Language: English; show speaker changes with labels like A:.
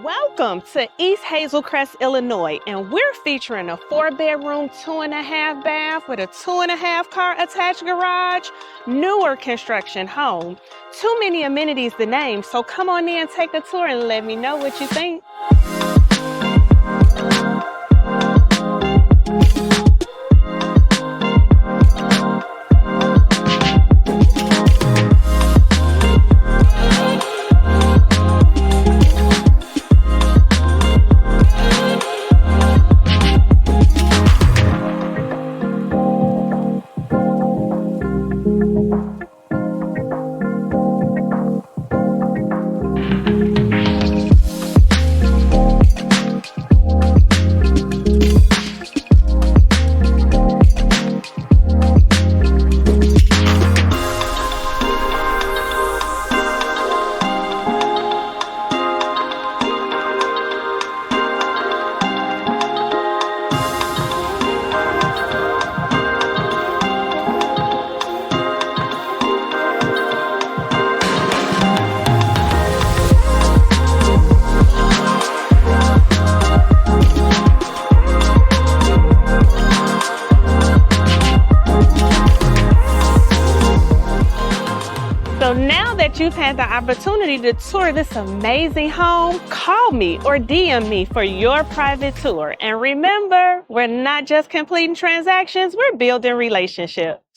A: Welcome to East Hazel Crest, Illinois, and we're featuring a 4-bedroom, 2.5 bath with a 2.5 car attached garage, newer construction home. Too many amenities to name, so come on in, take a tour, and let me know what you think. So now that you've had the opportunity to tour this amazing home, call me or DM me for your private tour. And remember, we're not just completing transactions, we're building relationships.